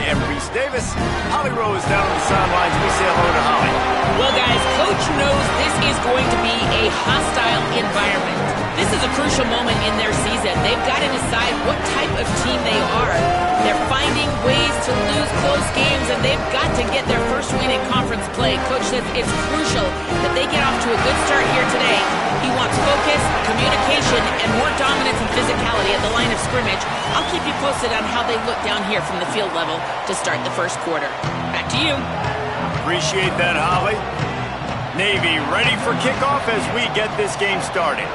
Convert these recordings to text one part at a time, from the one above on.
am Reese Davis. Holly Rose down on the sidelines. We say hello to Holly. Well, guys, Coach knows this is going to be a hostile environment. This is a crucial moment in their season. They've got to decide what type of team they are. They're finding ways to lose close games, and they've got to get their first win in conference play. Coach says it's crucial that they get off to a good start here today. He wants focus, communication, and more dominance and physicality at the line of scrimmage. I'll keep you posted on how they look down here from the field level to start the first quarter. Back to you. Appreciate that, Holly. Navy ready for kickoff as we get this game started.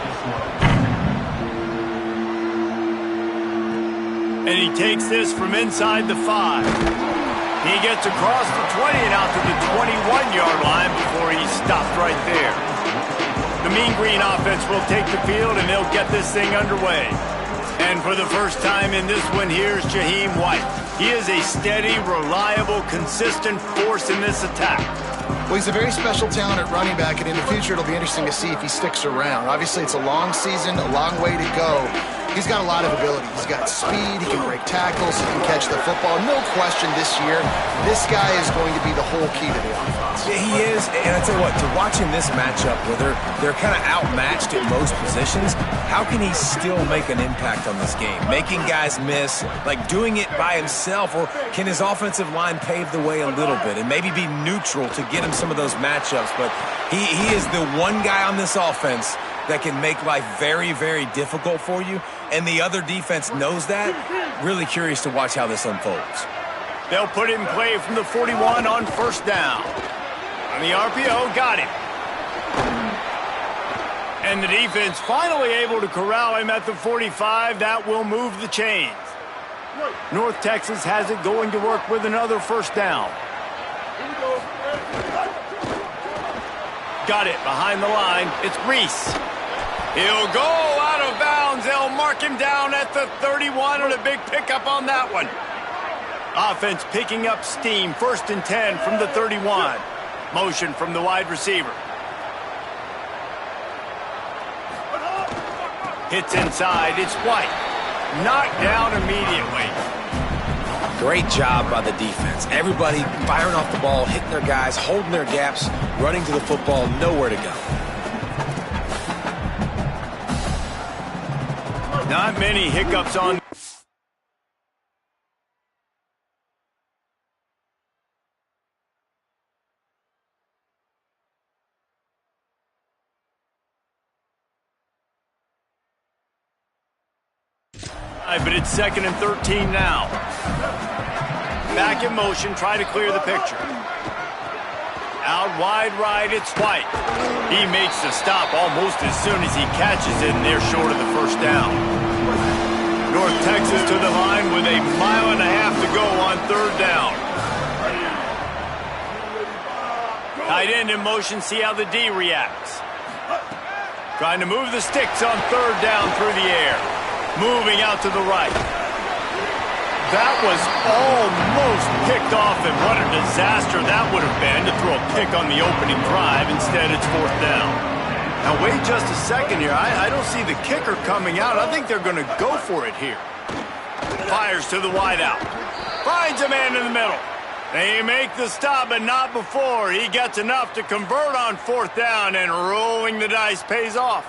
And he takes this from inside the 5. He gets across the 20 and out to the 21-yard line before he's stopped right there. The Mean Green offense will take the field, and they'll get this thing underway. And for the first time in this one, here's Jaheim White. He is a steady, reliable, consistent force in this attack. Well, he's a very special talent at running back, and in the future, it'll be interesting to see if he sticks around. Obviously, it's a long season, a long way to go. He's got a lot of ability. He's got speed, he can break tackles, he can catch the football. No question this year, this guy is going to be the whole key to the offense. Yeah, he is, and I tell you what, to watching this matchup where they're kind of outmatched at most positions, how can he still make an impact on this game? Making guys miss, like doing it by himself, or can his offensive line pave the way a little bit and maybe be neutral to get him some of those matchups? But he is the one guy on this offense that can make life very, very difficult for you, and the other defense knows that. Really curious to watch how this unfolds. They'll put it in play from the 41 on first down. On the RPO, got him. And the defense finally able to corral him at the 45. That will move the chains. North Texas has it going to work with another first down. Got it behind the line. It's Reese. He'll go out of bounds. They'll mark him down at the 31 and a big pickup on that one. Offense picking up steam. 1st and 10 from the 31. Motion from the wide receiver. Hits inside. It's White. Knocked down immediately. Great job by the defense. Everybody firing off the ball, hitting their guys, holding their gaps, running to the football, nowhere to go. Not many hiccups on. But it's 2nd and 13 now. Back in motion, try to clear the picture. Out wide right, it's White. He makes the stop almost as soon as he catches it, and they're short of the first down. North Texas to the line with a mile and a half to go on 3rd down. Tight end in motion, see how the D reacts. Trying to move the sticks on 3rd down through the air. Moving out to the right. That was almost picked off, and what a disaster that would have been to throw a pick on the opening drive. Instead, it's 4th down. Now, wait just a second here. I don't see the kicker coming out. I think they're going to go for it here. Fires to the wideout. Finds a man in the middle. They make the stop, but not before. He gets enough to convert on 4th down, and rolling the dice pays off.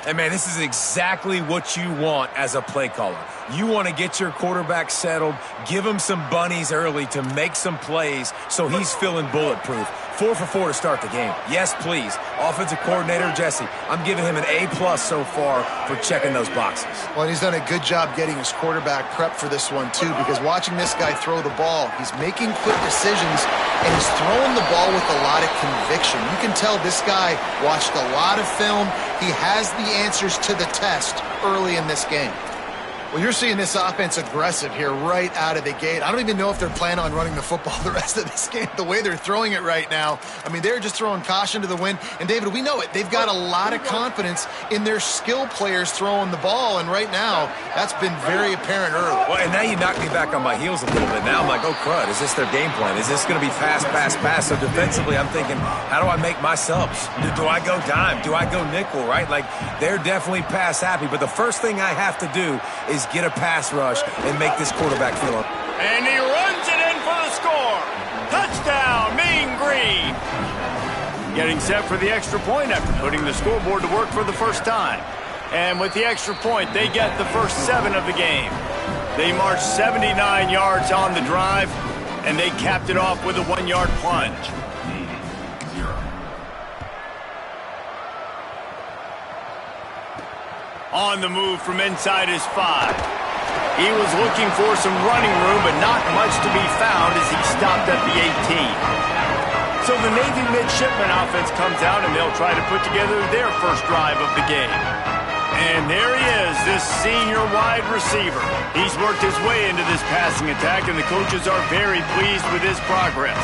Hey, man, this is exactly what you want as a play caller. You want to get your quarterback settled, give him some bunnies early to make some plays so he's feeling bulletproof. 4 for 4 to start the game. Yes, please. Offensive coordinator Jesse, I'm giving him an A+ so far for checking those boxes. Well, he's done a good job getting his quarterback prepped for this one, too, because watching this guy throw the ball, he's making quick decisions, and he's throwing the ball with a lot of conviction. You can tell this guy watched a lot of film. He has the answers to the test early in this game. Well, you're seeing this offense aggressive here right out of the gate. I don't even know if they're planning on running the football the rest of this game, the way they're throwing it right now. I mean, they're just throwing caution to the wind. And, David, we know it. They've got a lot of confidence in their skill players throwing the ball, and right now that's been very apparent early. Well, and now you knock me back on my heels a little bit. Now I'm like, oh, crud, is this their game plan? Is this going to be pass, pass, pass? So defensively, I'm thinking, how do I make my subs? Do I go dime? Do I go nickel, right? Like, they're definitely pass happy, but the first thing I have to do is get a pass rush and make this quarterback feel up. And he runs. Getting set for the extra point after putting the scoreboard to work for the first time. And with the extra point, they get the first 7 of the game. They marched 79 yards on the drive, and they capped it off with a 1-yard plunge. On the move from inside his 5. He was looking for some running room, but not much to be found as he stopped at the 18. So the Navy midshipman offense comes out, and they'll try to put together their first drive of the game. And there he is, this senior wide receiver. He's worked his way into this passing attack, and the coaches are very pleased with his progress.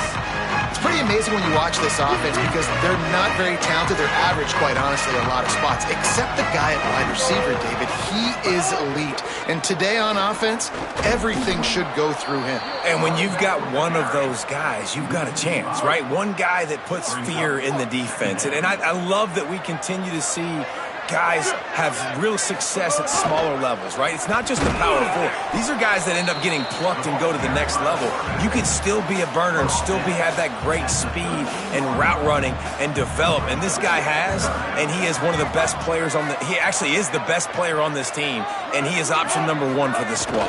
It's pretty amazing when you watch this offense because they're not very talented. They're average, quite honestly, in a lot of spots, except the guy at wide receiver, David. He is elite. And today on offense, everything should go through him. And when you've got one of those guys, you've got a chance, right? One guy that puts fear in the defense. And I love that we continue to see guys have real success at smaller levels, right? It's not just the power 4. These are guys that end up getting plucked and go to the next level. You can still be a burner and still have that great speed and route running and develop. And this guy has, and he is one of the best players on he actually is the best player on this team, and he is option number 1 for this squad.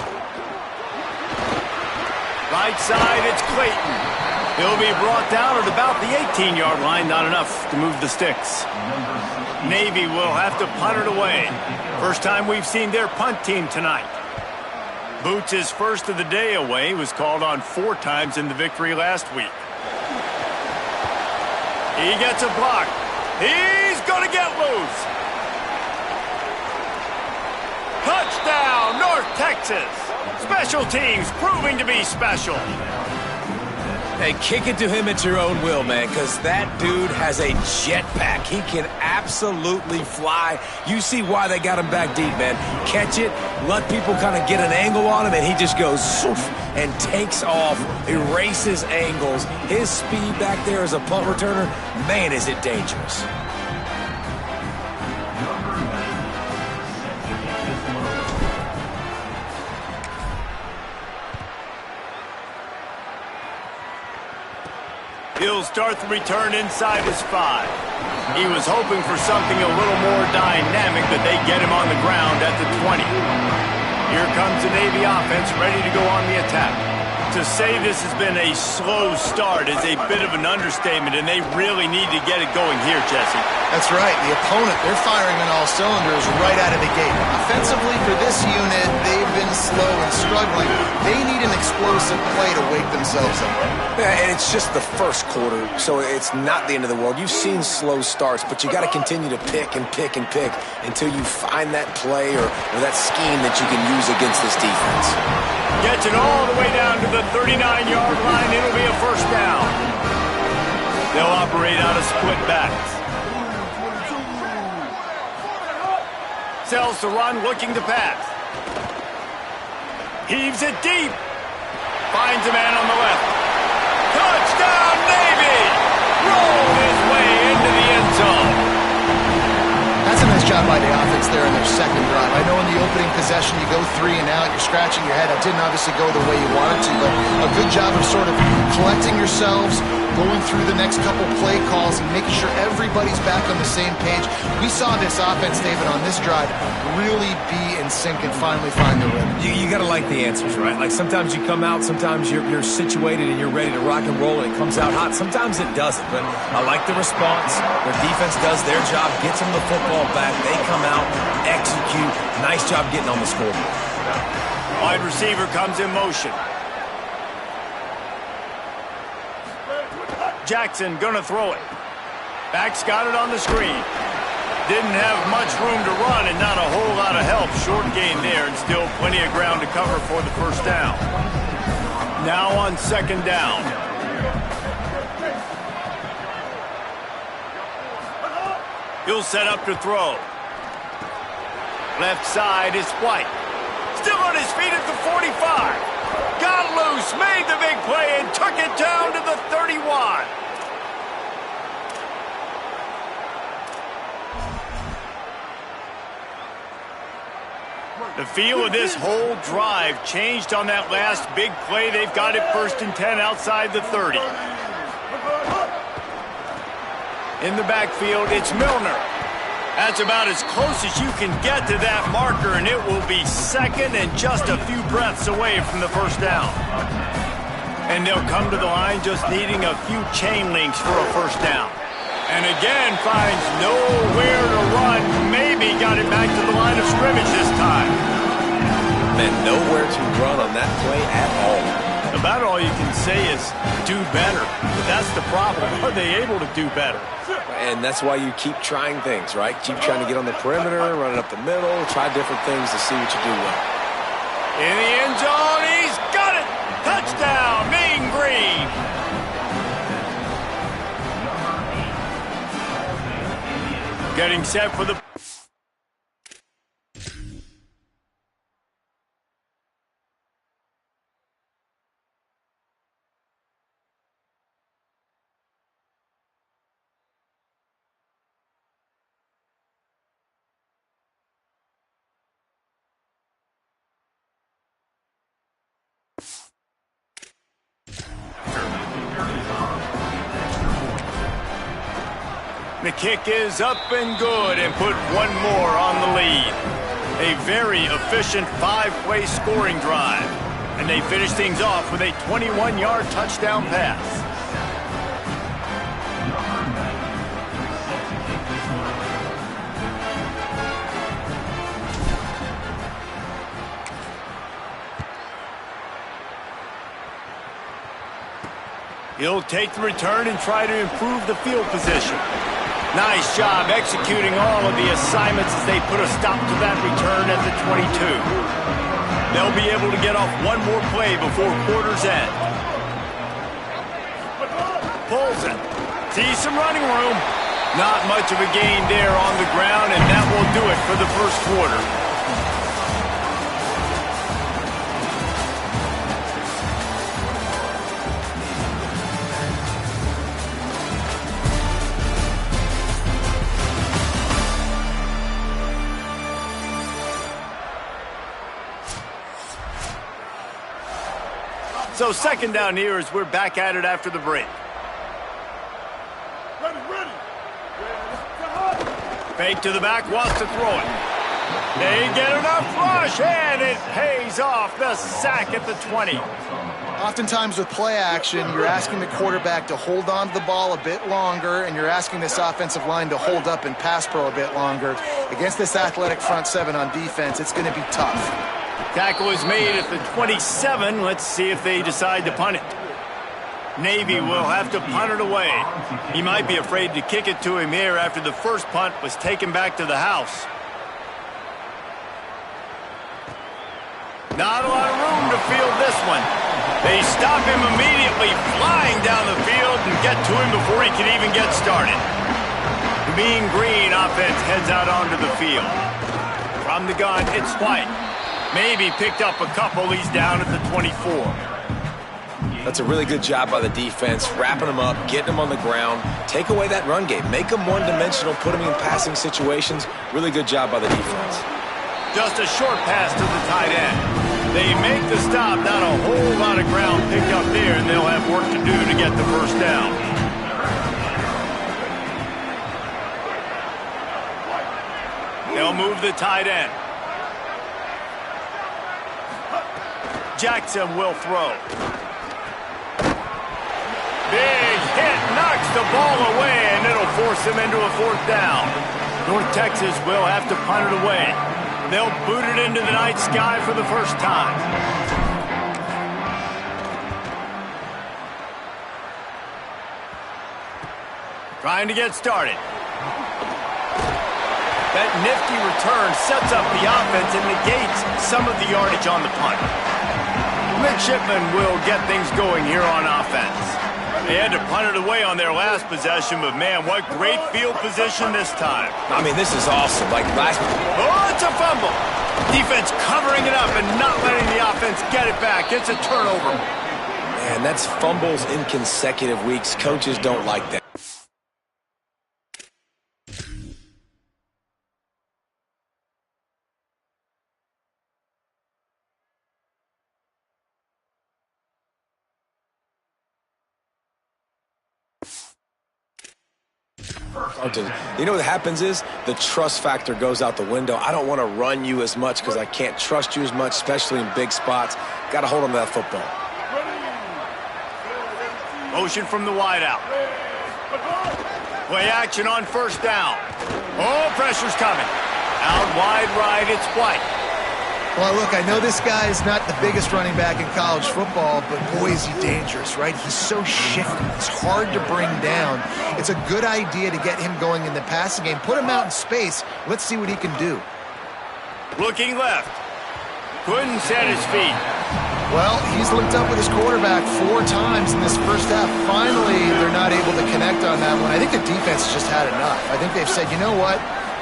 Right side, it's Clayton. He'll be brought down at about the 18-yard line, not enough to move the sticks. Navy will have to punt it away. First time we've seen their punt team tonight. Boots' first of the day away was called on 4 times in the victory last week. He gets a block. He's going to get loose. Touchdown, North Texas. Special teams proving to be special. Hey, kick it to him at your own will, man, because that dude has a jetpack. He can absolutely fly. You see why they got him back deep, man. Catch it, let people kind of get an angle on him, and he just goes zoof, and takes off, erases angles. His speed back there as a punt returner, man, is it dangerous. He'll start the return inside his 5. He was hoping for something a little more dynamic, but they get him on the ground at the 20. Here comes the Navy offense ready to go on the attack. To say this has been a slow start is a bit of an understatement, and they really need to get it going here, Jesse. That's right. The opponent, they're firing on all cylinders right out of the gate. Offensively, for this unit, they've been slow and struggling. They need an explosive play to wake themselves up. Yeah, and it's just the first quarter, so it's not the end of the world. You've seen slow starts, but you got to continue to pick and pick and pick until you find that play or that scheme that you can use against this defense. Gets it all the way down to the 39-yard line. It'll be a first down. They'll operate out of split backs. Sells to run, looking to pass. Heaves it deep. Finds a man on the left. Touchdown, Navy! Rolled his way into the end zone. That's a nice job by the offense there in their second drive. I know in the opening possession you go 3 and out, you're scratching your head. It didn't obviously go the way you wanted to, but a good job of sort of collecting yourselves, going through the next couple play calls and making sure everybody's back on the same page. We saw this offense, David, on this drive really be in sync and finally find the rhythm. You got to like the answers, right? Like sometimes you come out, sometimes you're situated and you're ready to rock and roll and it comes out hot. Sometimes it doesn't, but I like the response. Their defense does their job, gets them the football back. They come out, execute. Nice job getting on the scoreboard. Wide receiver comes in motion. Jackson gonna throw it. Back's got it on the screen. Didn't have much room to run and not a whole lot of help. Short gain there and still plenty of ground to cover for the first down. Now on second down. He'll set up to throw. Left side is White. Still on his feet at the 45. Got loose, made the big play, and took it down to the 31. The feel of this whole drive changed on that last big play. They've got it 1st and 10 outside the 30. In the backfield, it's Milner. That's about as close as you can get to that marker, and it will be second and just a few breaths away from the first down. And they'll come to the line just needing a few chain links for a first down. And again, finds nowhere to run. Maybe got it back to the line of scrimmage this time. Man, nowhere to run on that play at all. About all you can say is do better. But that's the problem. Are they able to do better? And that's why you keep trying things, right? Keep trying to get on the perimeter, run it up the middle, try different things to see what you do well. In the end zone, he's got it! Touchdown, Mean Green! Getting set for the... The kick is up and good and put one more on the lead. A very efficient five-play scoring drive. And they finish things off with a 21-yard touchdown pass. He'll take the return and try to improve the field position. Nice job executing all of the assignments as they put a stop to that return at the 22. They'll be able to get off one more play before quarter's end. Pulls it. Sees some running room. Not much of a gain there on the ground, and that will do it for the first quarter. So second down here as we're back at it after the break. Ready. Fake to the back, wants to throw it. They get enough rush, and it pays off. The sack at the 20. Oftentimes with play action, you're asking the quarterback to hold on to the ball a bit longer, and you're asking this offensive line to hold up and pass pro a bit longer. Against this athletic front seven on defense, it's going to be tough. Tackle is made at the 27. Let's see if they decide to punt it. Navy will have to punt it away. He might be afraid to kick it to him here after the first punt was taken back to the house. Not a lot of room to field this one. They stop him immediately, flying down the field and get to him before he can even get started. The Mean Green offense heads out onto the field. From the gun, it's White. Maybe picked up a couple. He's down at the 24. That's a really good job by the defense, wrapping them up, getting them on the ground, take away that run game, make them one-dimensional, put them in passing situations. Really good job by the defense. Just a short pass to the tight end. They make the stop, not a whole lot of ground picked up there, and they'll have work to do to get the first down. They'll move the tight end. Jackson will throw. Big hit, knocks the ball away, and it'll force him into a fourth down. North Texas will have to punt it away. They'll boot it into the night sky for the first time. Trying to get started. That nifty return sets up the offense and negates some of the yardage on the punt. Midshipmen will get things going here on offense. They had to punt it away on their last possession, but man, what great field position this time. I mean, this is awesome. Like last... Oh, it's a fumble. Defense covering it up and not letting the offense get it back. It's a turnover. Man, that's fumbles in consecutive weeks. Coaches don't like that. You know what happens is the trust factor goes out the window. I don't want to run you as much because I can't trust you as much, especially in big spots. Got to hold on to that football. Motion from the wideout. Play action on first down. Oh, pressure's coming. Out wide right, it's White. Well, look, I know this guy is not the biggest running back in college football, but boy, is he dangerous, right? He's so shifty. He's hard to bring down. It's a good idea to get him going in the passing game. Put him out in space. Let's see what he can do. Looking left. Couldn't set his feet. Well, he's linked up with his quarterback 4 times in this first half. Finally, they're not able to connect on that one. I think the defense just had enough. I think they've said, you know what?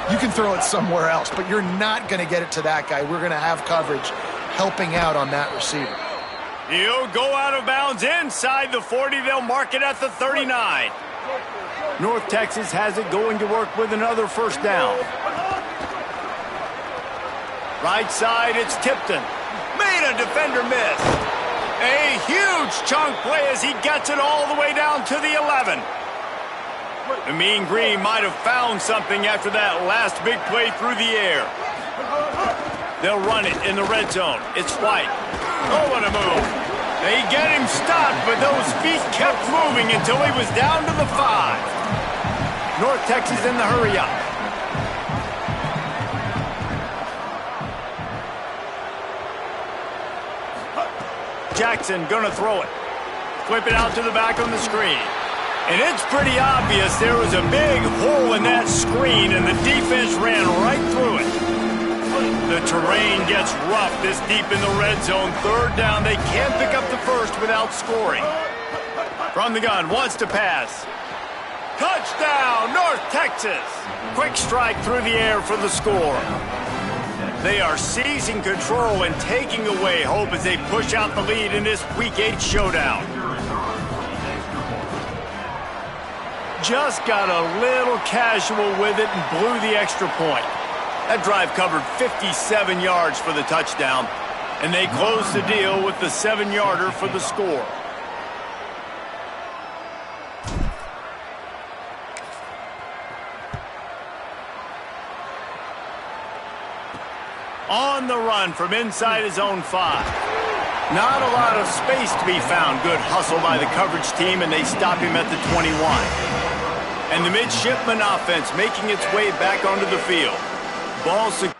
You can throw it somewhere else, but you're not going to get it to that guy. We're going to have coverage helping out on that receiver. He'll go out of bounds inside the 40. They'll mark it at the 39. North Texas has it going to work with another first down. Right side, it's Tipton. Made a defender miss. A huge chunk play as he gets it all the way down to the 11. The Mean Green might have found something after that last big play through the air. They'll run it in the red zone. It's White. Oh, what a move. They get him stopped, but those feet kept moving until he was down to the 5. North Texas in the hurry-up. Jackson gonna throw it. Flip it out to the back on the screen. And it's pretty obvious there was a big hole in that screen, and the defense ran right through it. The terrain gets rough this deep in the red zone. Third down, they can't pick up the first without scoring. From the gun, wants to pass. Touchdown, North Texas! Quick strike through the air for the score. They are seizing control and taking away hope as they push out the lead in this Week 8 showdown. Just got a little casual with it and blew the extra point. That drive covered 57 yards for the touchdown, and they closed the deal with the 7-yarder for the score. On the run from inside his own 5. Not a lot of space to be found. Good hustle by the coverage team, and they stop him at the 21. And the midshipman offense making its way back onto the field. Ball secure.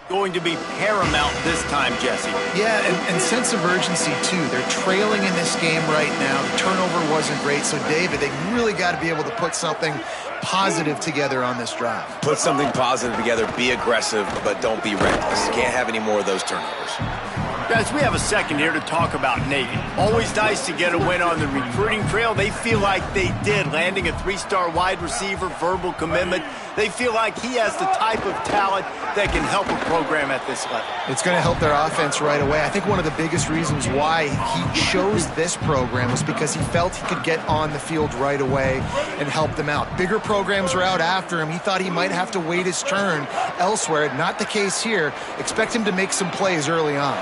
going to be paramount this time, Jesse. Yeah, and sense of urgency, too. They're trailing in this game right now. The turnover wasn't great. So, David, they really got to be able to put something positive together on this drive. Put something positive together, be aggressive, but don't be reckless. Can't have any more of those turnovers. Guys, we have a second here to talk about Navy. Always nice to get a win on the recruiting trail. They feel like they did, landing a 3-star wide receiver, verbal commitment. They feel like he has the type of talent that can help a program at this level. It's going to help their offense right away. I think one of the biggest reasons why he chose this program was because he felt he could get on the field right away and help them out. Bigger programs were out after him. He thought he might have to wait his turn elsewhere. Not the case here. Expect him to make some plays early on.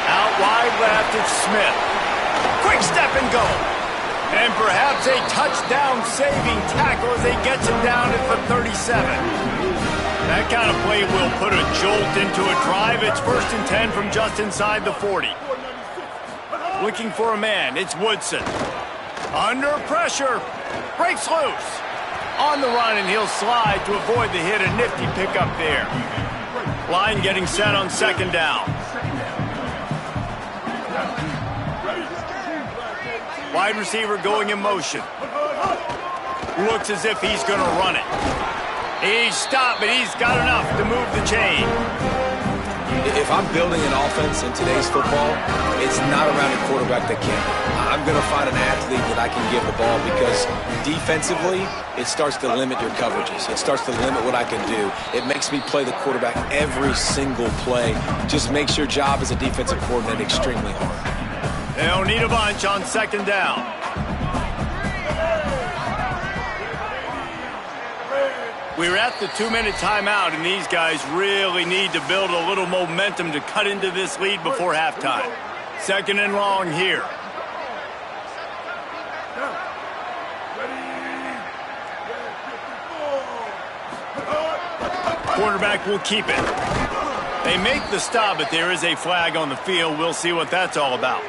Out wide left, it's Smith. Quick step and go. And perhaps a touchdown-saving tackle as he gets him down at the 37. That kind of play will put a jolt into a drive. It's 1st and 10 from just inside the 40. Looking for a man, it's Woodson. Under pressure, breaks loose. On the run, and he'll slide to avoid the hit. A nifty pickup there. Line getting set on 2nd down. Wide receiver going in motion. Looks as if he's going to run it. He's stopped, but he's got enough to move the chain. If I'm building an offense in today's football, it's not around a quarterback that can. I'm going to find an athlete that I can give the ball because defensively, it starts to limit your coverages. It starts to limit what I can do. It makes me play the quarterback every single play. Just makes your job as a defensive coordinator extremely hard. They'll need a bunch on 2nd down. We're at the 2-minute timeout, and these guys really need to build a little momentum to cut into this lead before halftime. 2nd and long here. Quarterback will keep it. They make the stop, but there is a flag on the field. We'll see what that's all about.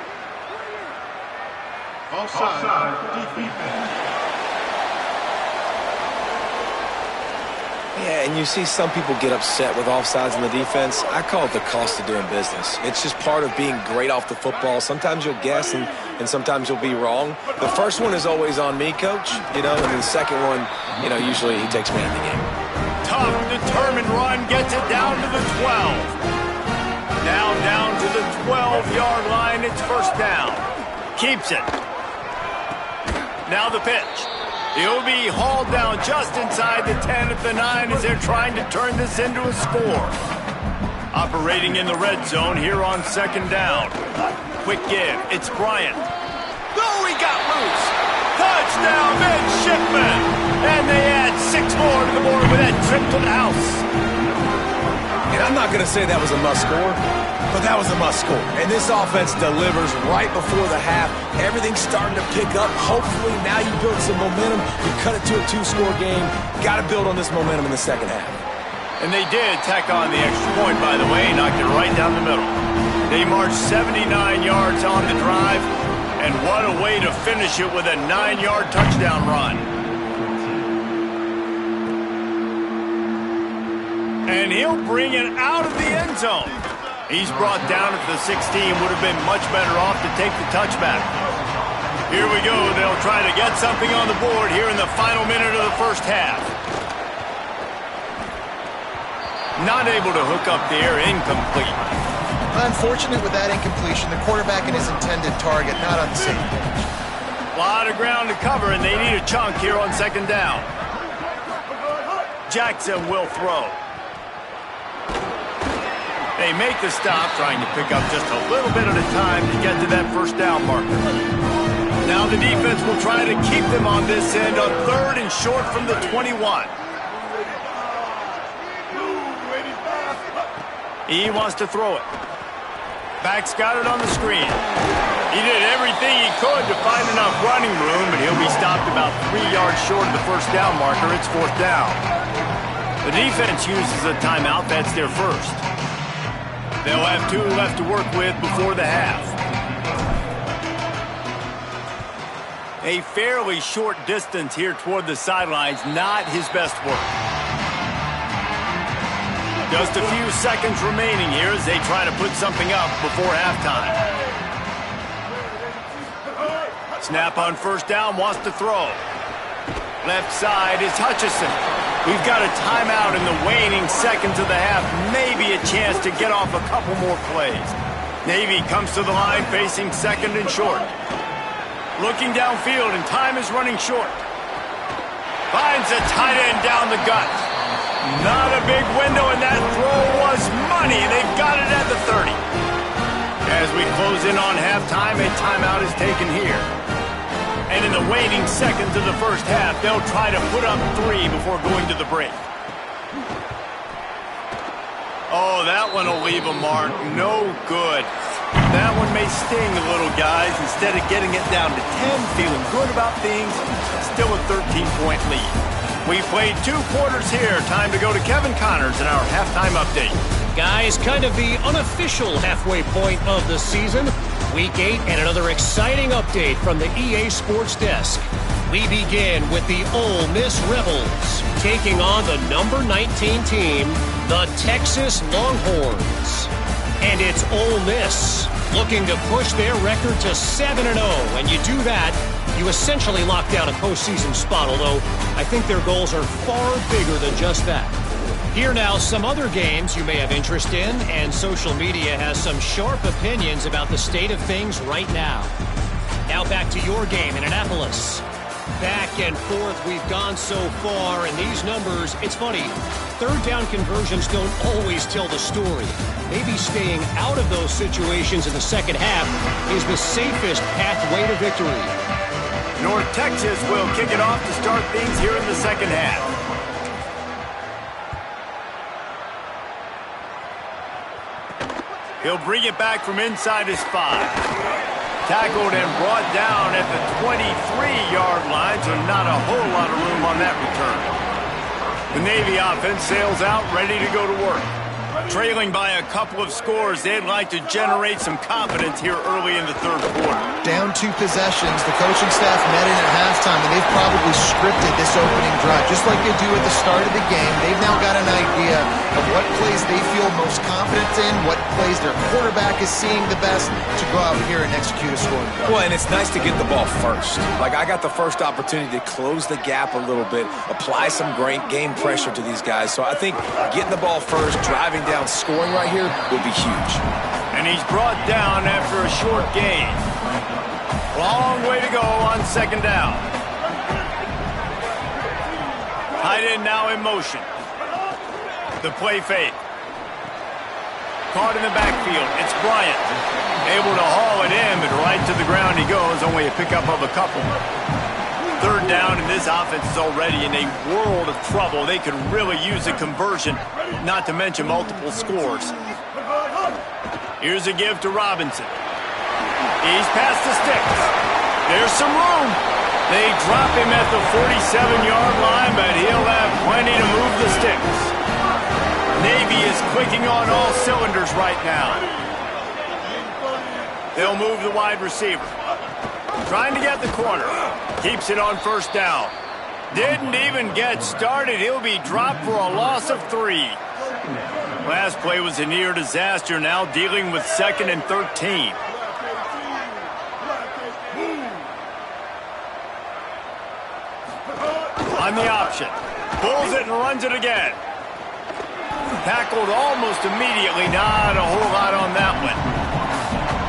Offside, defense. Yeah, and you see some people get upset with offsides in the defense. I call it the cost of doing business. It's just part of being great off the football. Sometimes you'll guess and sometimes you'll be wrong. The first one is always on me, coach, and the second one, usually he takes me in the game. Tough, determined run, gets it down to the 12. Now down to the 12-yard line, it's 1st down. Keeps it. Now the pitch. He'll be hauled down just inside the 10 at the 9 as they're trying to turn this into a score. Operating in the red zone here on 2nd down. Quick give. It's Bryant. Oh, he got loose. Touchdown, midshipman. And they add 6 more to the board with that trip to the house. And I'm not going to say that was a must score, but that was a must score. And this offense delivers right before the half. Everything's starting to pick up. Hopefully now you build some momentum. You cut it to a 2-score game. Got to build on this momentum in the 2nd half. And they did tack on the extra point, by the way, knocked it right down the middle. They marched 79 yards on the drive, and what a way to finish it with a 9-yard touchdown run. And he'll bring it out of the end zone. He's brought down at the 16. Would have been much better off to take the touchback. Here we go. They'll try to get something on the board here in the final minute of the 1st half. Not able to hook up there. Incomplete. Unfortunate with that incompletion. The quarterback and his intended target not on the same page. A lot of ground to cover, and they need a chunk here on 2nd down. Jackson will throw. They make the stop, trying to pick up just a little bit at a time to get to that 1st down marker. Now the defense will try to keep them on this end on 3rd and short from the 21. He wants to throw it. Back's got it on the screen. He did everything he could to find enough running room, but he'll be stopped about 3 yards short of the 1st down marker. It's 4th down. The defense uses a timeout. That's their first. They'll have 2 left to work with before the half. A fairly short distance here toward the sidelines, not his best work. Just a few seconds remaining here as they try to put something up before halftime. Snap on first down, wants to throw. Left side is Hutchinson. We've got a timeout in the waning seconds of the half. Maybe a chance to get off a couple more plays. Navy comes to the line facing second and short. Looking downfield, and time is running short. Finds a tight end down the gut. Not a big window, and that throw was money. They've got it at the 30. As we close in on halftime, a timeout is taken here. And in the waning seconds of the first half, they'll try to put up 3 before going to the break. Oh, that one will leave a mark. No good. That one may sting a little, guys. Instead of getting it down to 10, feeling good about things, still a 13-point lead. We played 2 quarters here. Time to go to Kevin Connors in our halftime update. Guys, kind of the unofficial halfway point of the season. Week 8 and another exciting update from the EA Sports Desk. We begin with the Ole Miss Rebels taking on the number 19 team, the Texas Longhorns. And it's Ole Miss looking to push their record to 7-0. When you do that, you essentially lock down a postseason spot, although I think their goals are far bigger than just that. Here now, some other games you may have interest in, and social media has some sharp opinions about the state of things right now. Now back to your game in Annapolis. Back and forth we've gone so far, and these numbers, it's funny, third down conversions don't always tell the story. Maybe staying out of those situations in the second half is the safest pathway to victory. North Texas will kick it off to start things here in the second half. He'll bring it back from inside his 5. Tackled and brought down at the 23-yard line, so not a whole lot of room on that return. The Navy offense sails out, ready to go to work. Trailing by a couple of scores, they'd like to generate some confidence here early in the third quarter. Down 2 possessions, the coaching staff met in at halftime, and they've probably scripted this opening drive. Just like they do at the start of the game, they've now got an idea of what plays they feel most confident in, what plays their quarterback is seeing the best to go out here and execute a scoring drive. Well, and it's nice to get the ball first. Like, I got the first opportunity to close the gap a little bit, apply some great game pressure to these guys. So I think getting the ball first, driving down, scoring right here would be huge. And he's brought down after a short gain. Long way to go on second down. Tight end now in motion. The play fake. Caught in the backfield. It's Bryant. Able to haul it in, but right to the ground he goes. Only a pickup of a couple. Third down, and this offense is already in a world of trouble. They could really use a conversion, not to mention multiple scores. Here's a give to Robinson. He's past the sticks. There's some room. They drop him at the 47-yard line, but he'll have plenty to move the sticks. Navy is clicking on all cylinders right now. They'll move the wide receiver. Trying to get the corner. Keeps it on first down. Didn't even get started. He'll be dropped for a loss of 3. Last play was a near disaster. Now dealing with 2nd and 13. On the option. Pulls it and runs it again. Tackled almost immediately. Not a whole lot on that one.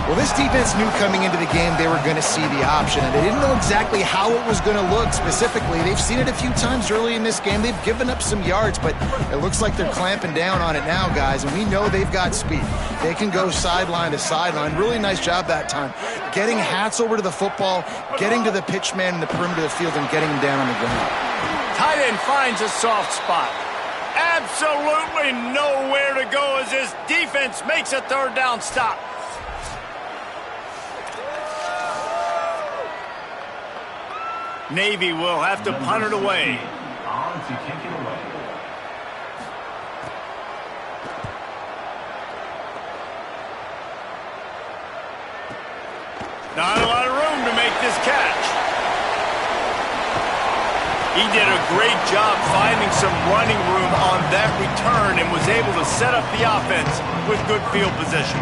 Well, this defense knew coming into the game they were going to see the option, and they didn't know exactly how it was going to look specifically. They've seen it a few times early in this game. They've given up some yards, but it looks like they're clamping down on it now, guys, and we know they've got speed. They can go sideline to sideline. Really nice job that time. Getting Hats over to the football, getting to the pitch man in the perimeter of the field, and getting him down on the ground. Tight end finds a soft spot. Absolutely nowhere to go as this defense makes a third down stop. Navy will have to punt it away. Not a lot of room to make this catch. He did a great job finding some running room on that return and was able to set up the offense with good field position.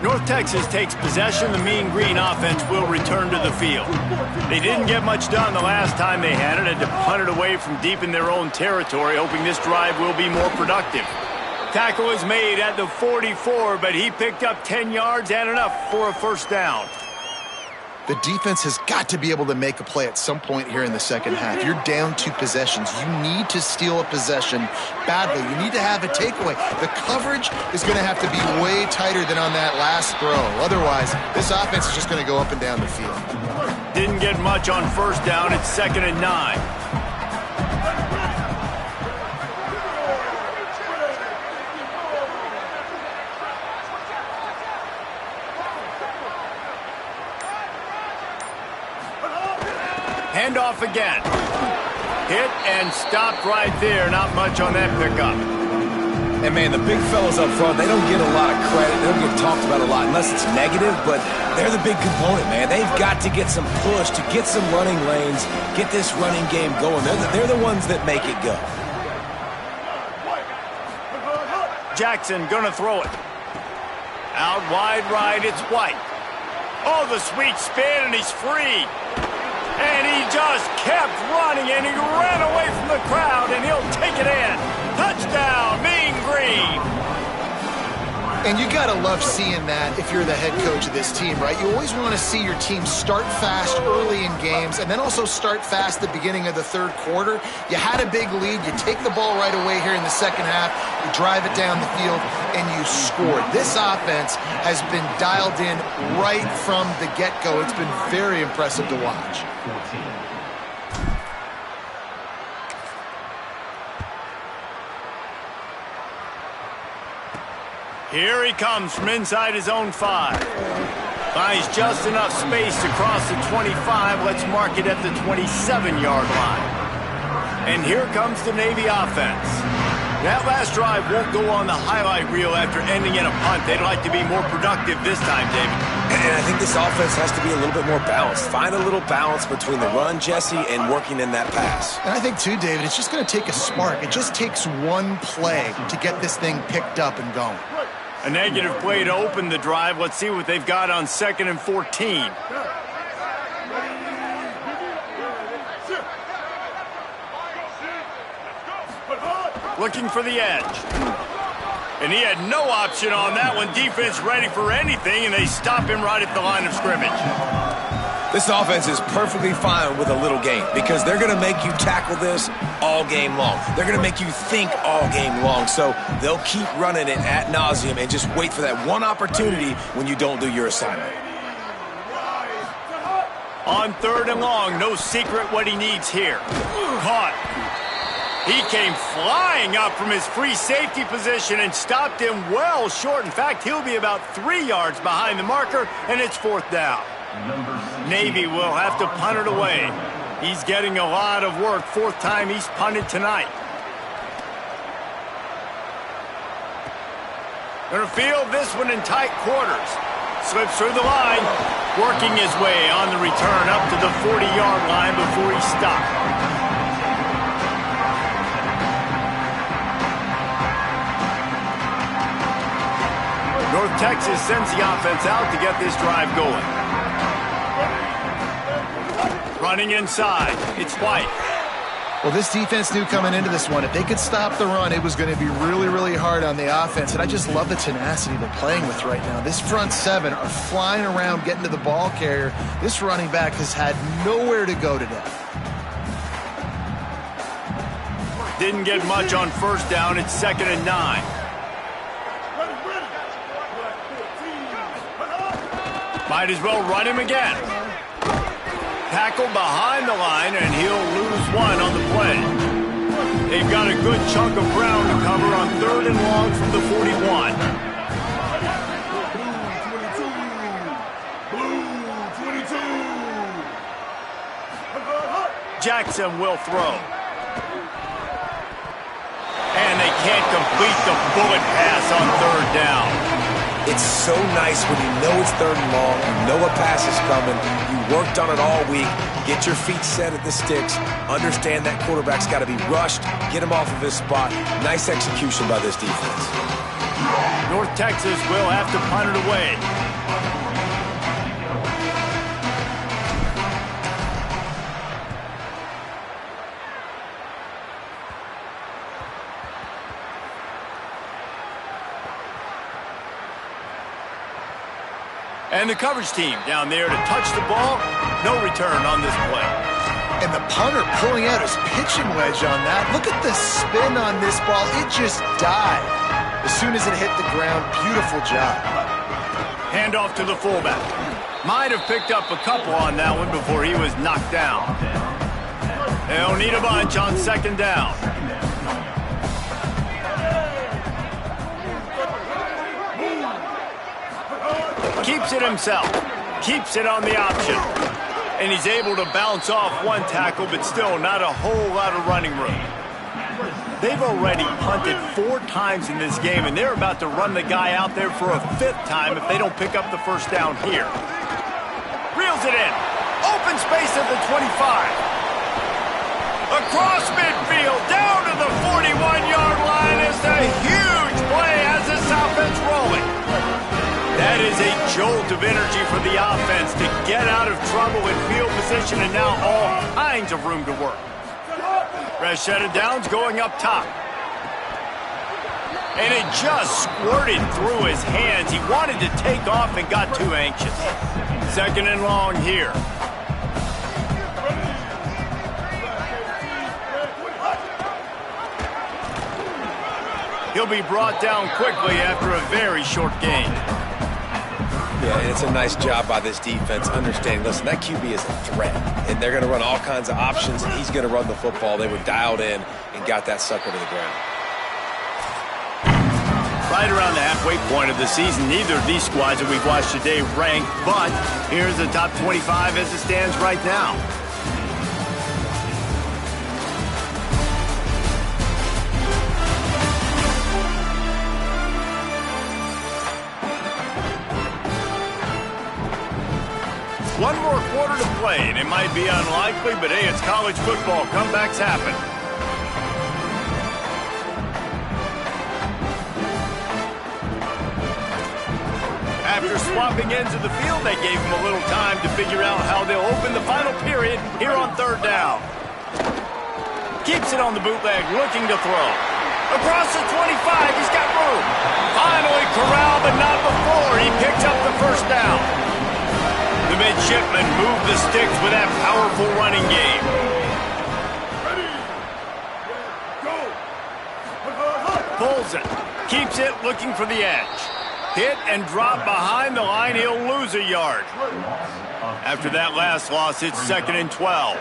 North Texas takes possession. The Mean Green offense will return to the field. They didn't get much done the last time they had it. Had to punt it away from deep in their own territory, hoping this drive will be more productive. Tackle is made at the 44, but he picked up 10 yards and enough for a first down. The defense has got to be able to make a play at some point here in the second half. You're down 2 possessions. You need to steal a possession badly. You need to have a takeaway. The coverage is going to have to be way tighter than on that last throw. Otherwise, this offense is just going to go up and down the field. Didn't get much on first down. It's 2nd and 9. Handoff again. Hit and stopped right there. Not much on that pickup. And, man, the big fellas up front, they don't get a lot of credit. They don't get talked about a lot unless it's negative, but they're the big component, man. They've got to get some push, to get some running lanes, get this running game going. They're the ones that make it go. Jackson gonna throw it. Out wide right, it's White. Oh, the sweet spin, and he's free. And he just kept running, and he ran away from the crowd, and he'll take it in. Touchdown, Mean Green. And you got to love seeing that if you're the head coach of this team, right? You always want to see your team start fast early in games and then also start fast at the beginning of the third quarter. You had a big lead. You take the ball right away here in the second half. You drive it down the field, and you scored. This offense has been dialed in right from the get-go. It's been very impressive to watch. Here he comes from inside his own 5. Finds just enough space to cross the 25. Let's mark it at the 27-yard line. And here comes the Navy offense. That last drive won't go on the highlight reel after ending in a punt. They'd like to be more productive this time, David. And I think this offense has to be a little bit more balanced. Find a little balance between the run, Jesse, and working in that pass. And I think, too, David, it's just going to take a spark. It just takes one play to get this thing picked up and going. A negative play to open the drive. Let's see what they've got on 2nd and 14. Looking for the edge. And he had no option on that one. Defense ready for anything, and they stop him right at the line of scrimmage. This offense is perfectly fine with a little game because they're going to make you tackle this all game long. They're going to make you think all game long. So they'll keep running it ad nauseum and just wait for that one opportunity when you don't do your assignment. On 3rd and long, no secret what he needs here. Caught. He came flying up from his free safety position and stopped him well short. In fact, he'll be about 3 yards behind the marker, and it's 4th down. Navy will have to punt it away. He's getting a lot of work. 4th time he's punted tonight. Gonna field this one in tight quarters. Slips through the line, working his way on the return up to the 40-yard line before he stopped. North Texas sends the offense out to get this drive going. Running inside, it's White. Well, this defense knew coming into this one, if they could stop the run, it was going to be really, really hard on the offense. And I just love the tenacity they're playing with right now. This front 7 are flying around, getting to the ball carrier. This running back has had nowhere to go today. Didn't get much on first down. It's 2nd and 9. Might as well run him again. Tackled behind the line, and he'll lose one on the play. They've got a good chunk of ground to cover on 3rd and long from the 41. Jackson will throw. And they can't complete the bullet pass on third down. It's so nice when you know it's third and long, you know a pass is coming, you worked on it all week, get your feet set at the sticks, understand that quarterback's got to be rushed, get him off of his spot. Nice execution by this defense. North Texas will have to punt it away. And the coverage team down there to touch the ball. No return on this play. And the punter pulling out his pitching wedge on that. Look at the spin on this ball. It just died as soon as it hit the ground. Beautiful job. Handoff to the fullback. Might have picked up a couple on that one before he was knocked down. They'll need a bunch on second down. Keeps it himself. Keeps it on the option. And he's able to bounce off one tackle, but still not a whole lot of running room. They've already punted 4 times in this game, and they're about to run the guy out there for a 5th time if they don't pick up the first down here. Reels it in. Open space at the 25. Across midfield, down to the 41-yard line is a huge play as this offense rolling. That is a jolt of energy for the offense to get out of trouble in field position, and now all kinds of room to work. Fresh set of downs going up top. And it just squirted through his hands. He wanted to take off and got too anxious. Second and long here. He'll be brought down quickly after a very short gain. Yeah, and it's a nice job by this defense understanding, listen, that QB is a threat, and they're going to run all kinds of options, and he's going to run the football. They were dialed in and got that sucker to the ground. Right around the halfway point of the season, neither of these squads that we've watched today rank, but here's the top 25 as it stands right now. One more quarter to play, and it might be unlikely, but hey, it's college football. Comebacks happen. After swapping ends of the field, they gave him a little time to figure out how they'll open the final period here on third down. Keeps it on the bootleg, looking to throw. Across the 25, he's got room. Finally corralled, but not before. He picks up the first down. The midshipmen move the sticks with that powerful running game. Pulls it. Keeps it looking for the edge. Hit and drop behind the line. He'll lose a yard. After that last loss, it's 2nd and 12.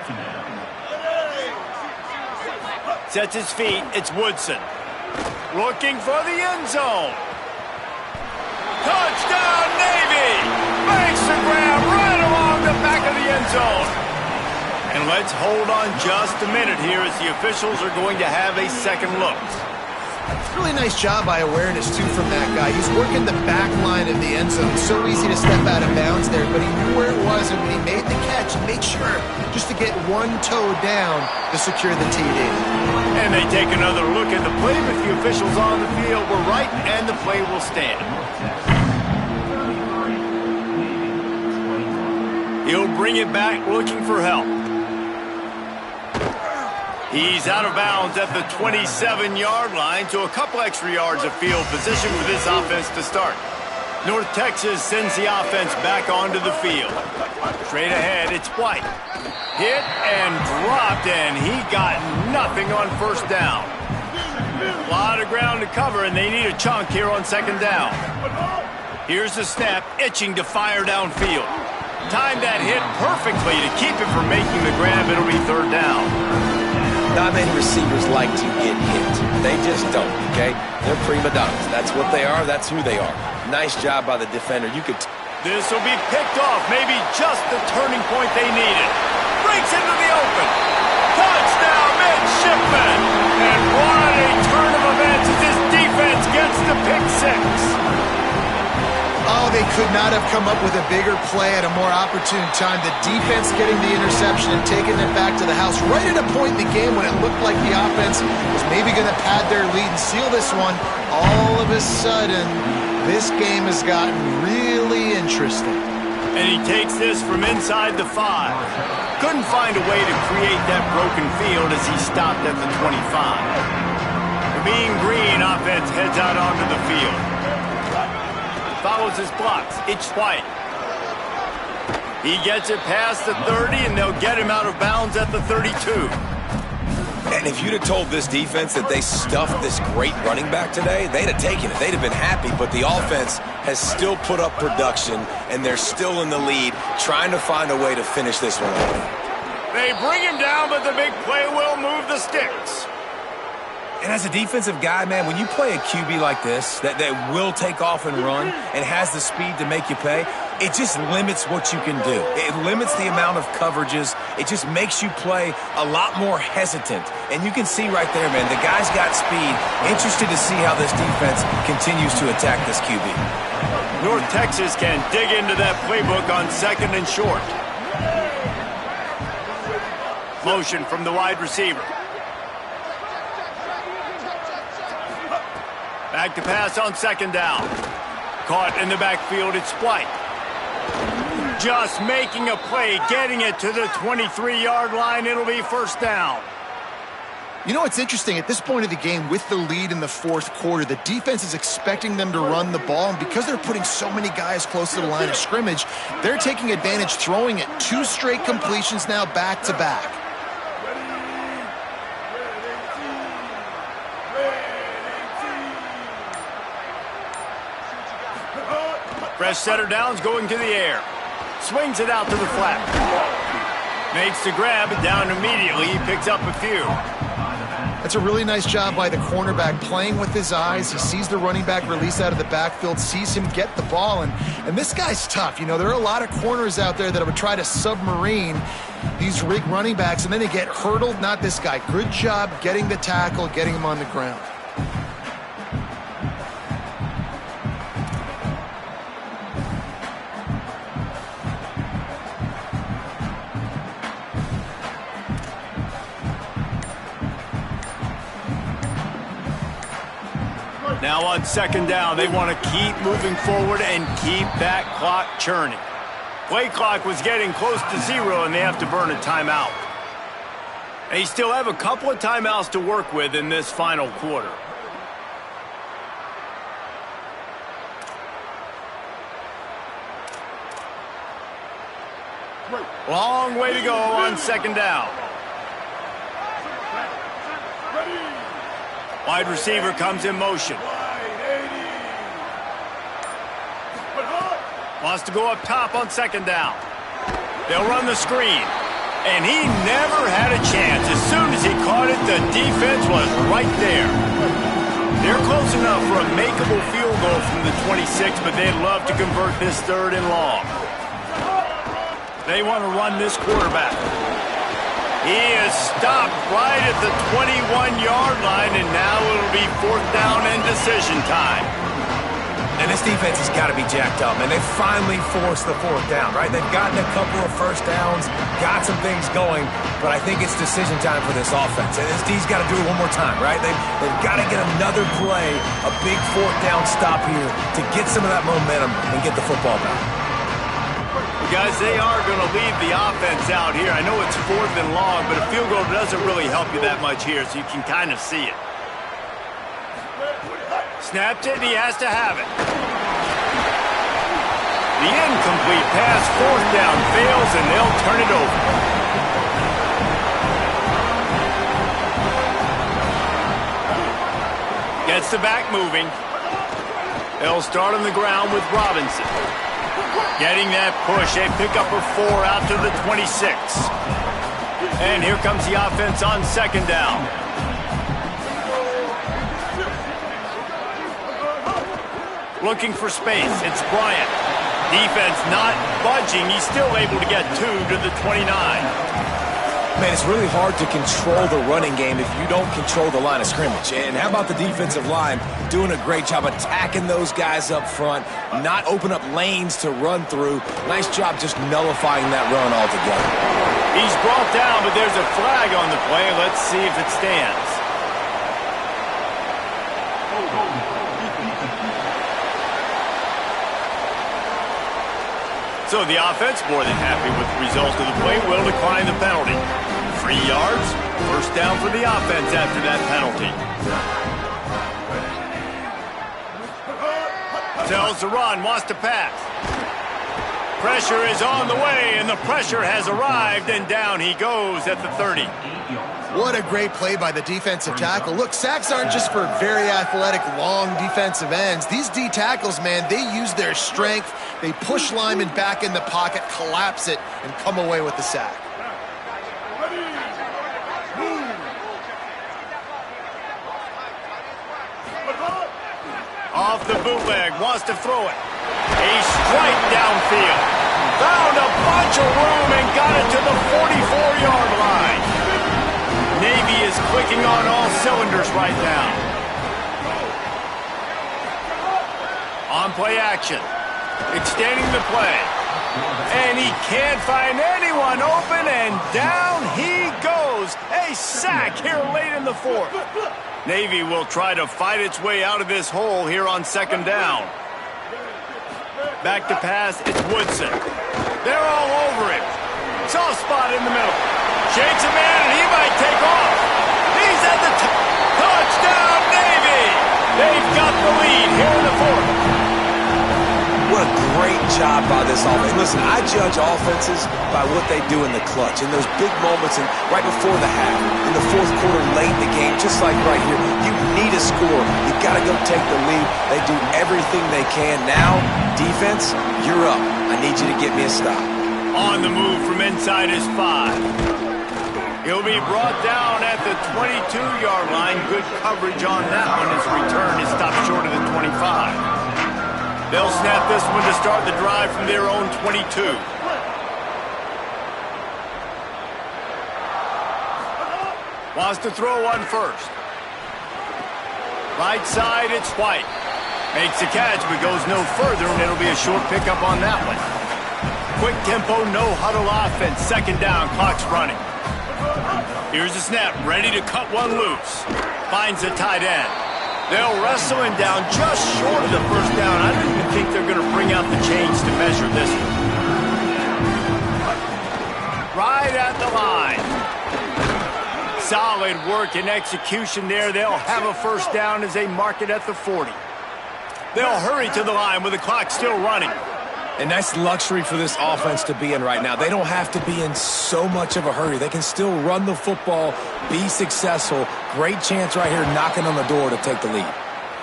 Sets his feet. It's Woodson. Looking for the end zone. Touchdown, Navy! Makes the grab right along the back of the end zone. And let's hold on just a minute here as the officials are going to have a second look. Really nice job by awareness, too, from that guy. He's working the back line of the end zone. It's so easy to step out of bounds there, but he knew where it was, and when he made the catch, he made sure just to get one toe down to secure the TD. And they take another look at the play, but the officials on the field were right, and the play will stand. He'll bring it back looking for help. He's out of bounds at the 27-yard line, so a couple extra yards of field position for this offense to start. North Texas sends the offense back onto the field. Straight ahead, it's White. Hit and dropped, and he got nothing on first down. A lot of ground to cover, and they need a chunk here on second down. Here's the snap, itching to fire downfield. Timed that hit perfectly to keep it from making the grab. It'll be third down. Not many receivers like to get hit. They just don't, okay? They're prima donnas. That's what they are. That's who they are. Nice job by the defender. You could... This will be picked off. Maybe just the turning point they needed. Breaks into the open. Touchdown, midshipmen. And what a turn of events gets the pick six. Oh, they could not have come up with a bigger play at a more opportune time. The defense getting the interception and taking it back to the house right at a point in the game when it looked like the offense was maybe going to pad their lead and seal this one. All of a sudden, this game has gotten really interesting. And he takes this from inside the 5. Couldn't find a way to create that broken field as he stopped at the 25. The Mean Green offense heads out onto the field. Follows his blocks. It's White. He gets it past the 30, and they'll get him out of bounds at the 32. And if you'd have told this defense that they stuffed this great running back today, they'd have taken it. They'd have been happy, but the offense has still put up production, and they're still in the lead, trying to find a way to finish this one off. They bring him down, but the big play will move the sticks. And as a defensive guy, man, when you play a QB like this that will take off and run and has the speed to make you pay, it just limits what you can do. It limits the amount of coverages. It just makes you play a lot more hesitant. And you can see right there, man, the guy's got speed. Interested to see how this defense continues to attack this QB. North Texas can dig into that playbook on 2nd and short. Motion from the wide receiver. Back to pass on 2nd down. Caught in the backfield, it's White. Just making a play, getting it to the 23-yard line. It'll be 1st down. You know, it's interesting. At this point of the game, with the lead in the 4th quarter, the defense is expecting them to run the ball, and because they're putting so many guys close to the line of scrimmage, they're taking advantage, throwing it 2 straight completions now back-to-back. Fresh setter downs going to the air. Swings it out to the flat. Makes the grab, down immediately. He picks up a few. That's a really nice job by the cornerback, playing with his eyes. He sees the running back release out of the backfield, sees him get the ball, and this guy's tough. You know, there are a lot of corners out there that would try to submarine these running backs, and then they get hurdled. Not this guy. Good job getting the tackle, getting him on the ground. Now on 2nd down, they want to keep moving forward and keep that clock churning. Play clock was getting close to 0, and they have to burn a timeout. They still have a couple of timeouts to work with in this final quarter. Long way to go on 2nd down. Wide receiver comes in motion. Wants to go up top on 2nd down. They'll run the screen. And he never had a chance. As soon as he caught it, the defense was right there. They're close enough for a makeable field goal from the 26, but they'd love to convert this 3rd and long. They want to run this quarterback. He is stopped right at the 21-yard line, and now it'll be 4th down and decision time. And this defense has got to be jacked up, and they finally forced the 4th down, right? They've gotten a couple of first downs, got some things going, but I think it's decision time for this offense. And this D's got to do it one more time, right? They've got to get another play, a big 4th down stop here to get some of that momentum and get the football back. Guys, they are going to leave the offense out here. I know it's 4th and long, but a field goal doesn't really help you that much here, so you can kind of see it. Snapped it, and he has to have it. The incomplete pass, 4th down, fails, and they'll turn it over. Gets the back moving. They'll start on the ground with Robinson. Getting that push, a pickup of 4 out to the 26. And here comes the offense on 2nd down. Looking for space, it's Bryant. Defense not budging, he's still able to get 2 to the 29. Man, it's really hard to control the running game if you don't control the line of scrimmage. And how about the defensive line doing a great job attacking those guys up front, not open up lanes to run through. Nice job just nullifying that run altogether. He's brought down, but there's a flag on the play. Let's see if it stands. So the offense, more than happy with the result of the play, will decline the penalty. 3 yards, first down for the offense after that penalty. Tells to run, wants to pass. Pressure is on the way, and the pressure has arrived, and down he goes at the 30. What a great play by the defensive tackle. Look, sacks aren't just for very athletic, long defensive ends. These D tackles, man, they use their strength. They push linemen back in the pocket, collapse it, and come away with the sack. Off the bootleg, wants to throw it. A strike downfield. Found a bunch of room and got it to the 44-yard line. Navy is clicking on all cylinders right now. On play action. Extending the play. And he can't find anyone open, and down he goes. A sack here late in the fourth. Navy will try to fight its way out of this hole here on second down. Back to pass, it's Woodson. They're all over him. Soft spot in the middle. Shakes a man, and he might take off. He's at the touchdown, Navy! They've got the lead here in the fourth. What a great job by this offense. Listen, I judge offenses by what they do in the clutch, in those big moments, and right before the half, in the fourth quarter, late in the game, just like right here. You need a score. You got to go take the lead. They do everything they can. Now, defense, you're up. I need you to get me a stop. On the move from inside his 5. He'll be brought down at the 22-yard line. Good coverage on that one. His return is stopped short of the 25. They'll snap this one to start the drive from their own 22. Wants to throw one first. Right side, it's White. Makes the catch, but goes no further, and it'll be a short pickup on that one. Quick tempo, no huddle offense. Second down, clock's running. Here's the snap, ready to cut one loose. Finds the tight end. They'll wrestle him down just short of the first down. I don't even think they're going to bring out the chains to measure this one. Right at the line. Solid work and execution there. They'll have a first down as they mark it at the 40. They'll hurry to the line with the clock still running. And that's luxury for this offense to be in right now. They don't have to be in so much of a hurry. They can still run the football, be successful. Great chance right here knocking on the door to take the lead.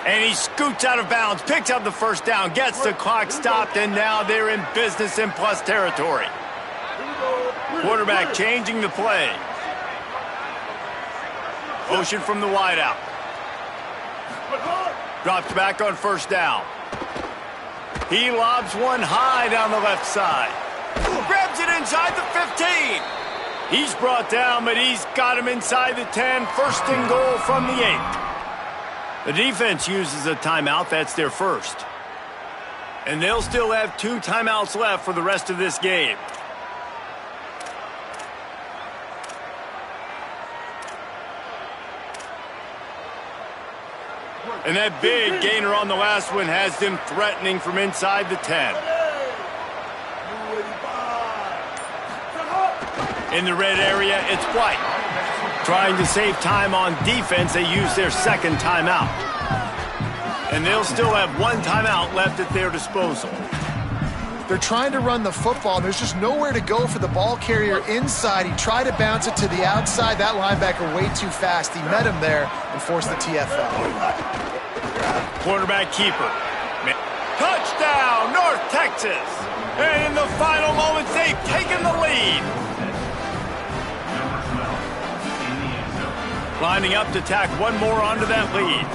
And he scoots out of bounds, picks up the first down, gets the clock stopped, and now they're in business in plus territory. Quarterback changing the play. Motion from the wideout. Drops back on first down. He lobs one high down the left side. Grabs it inside the 15. He's brought down, but he's got him inside the 10. First and goal from the 8. The defense uses a timeout. That's their first. And they'll still have 2 timeouts left for the rest of this game. And that big gainer on the last one has them threatening from inside the 10. In the red area, it's White. Trying to save time on defense, they use their second timeout. And they'll still have 1 timeout left at their disposal. They're trying to run the football. There's just nowhere to go for the ball carrier inside. He tried to bounce it to the outside. That linebacker way too fast. He met him there and forced the TFL. Quarterback keeper. Touchdown, North Texas. And in the final moments, they've taken the lead. Lining up to tack one more onto that lead.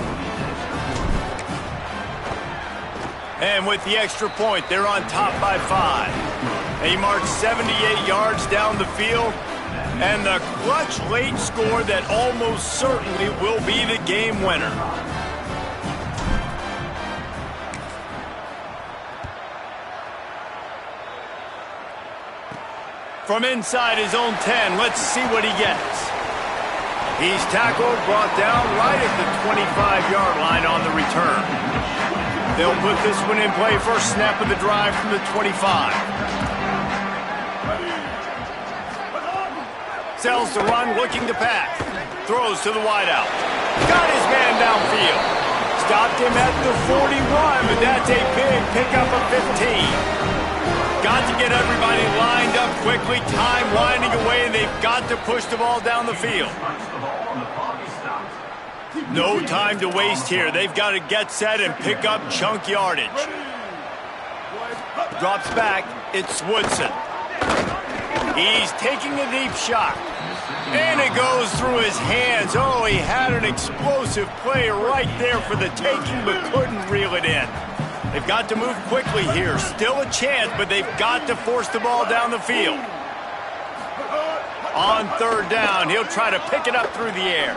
And with the extra point, they're on top by 5. They march 78 yards down the field. And the clutch late score that almost certainly will be the game winner. From inside his own 10, let's see what he gets. He's tackled, brought down right at the 25-yard line on the return. They'll put this one in play first snap of the drive from the 25. Sells the run, looking to pass. Throws to the wideout. Got his man downfield. Stopped him at the 41, but that's a big pickup of 15. Got to get everybody lined up quickly. Time winding away, and they've got to push the ball down the field. No time to waste here. They've got to get set and pick up chunk yardage. Drops back. It's Woodson. He's taking a deep shot. And it goes through his hands. Oh, he had an explosive play right there for the taking, but couldn't reel it in. They've got to move quickly here. Still a chance, but they've got to force the ball down the field. On third down, he'll try to pick it up through the air.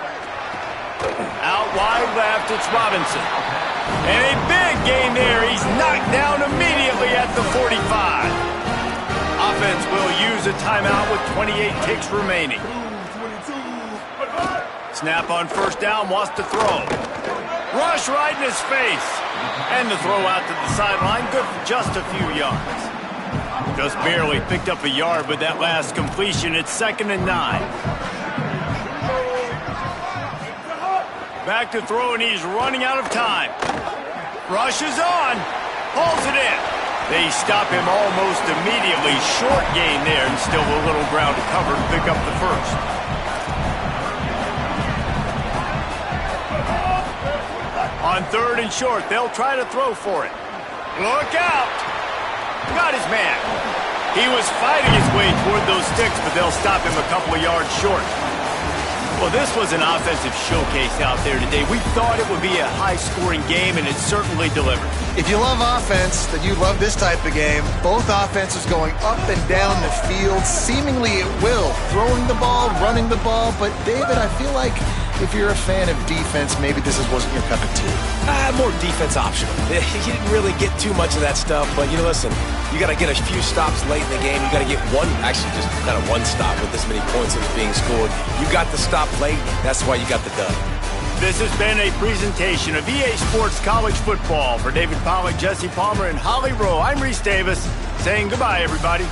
Out wide left, it's Robinson. And a big gain there. He's knocked down immediately at the 45. Offense will use a timeout with 28 ticks remaining. Snap on first down, wants to throw. Rush right in his face. And the throw out to the sideline, good for just a few yards. Just barely picked up a yard with that last completion. It's 2nd and 9. Back to throw, and he's running out of time. Rushes on. Pulls it in. They stop him almost immediately. Short gain there, and still a little ground to cover to pick up the first. On third and short, they'll try to throw for it. Look out! Got his man. He was fighting his way toward those sticks, but they'll stop him a couple of yards short. Well, this was an offensive showcase out there today. We thought it would be a high-scoring game, and it certainly delivered. If you love offense, then you love this type of game. Both offenses going up and down the field, seemingly at will. Throwing the ball, running the ball. But, David, I feel like if you're a fan of defense, maybe this wasn't your cup of tea. More defense optional. You didn't really get too much of that stuff, but, listen, you got to get a few stops late in the game. You got to get one, actually just kind of one stop with this many points that was being scored. You got the stop late. That's why you got the dub. This has been a presentation of EA Sports College Football. For David Pollack, Jesse Palmer, and Holly Rowe, I'm Reese Davis saying goodbye, everybody.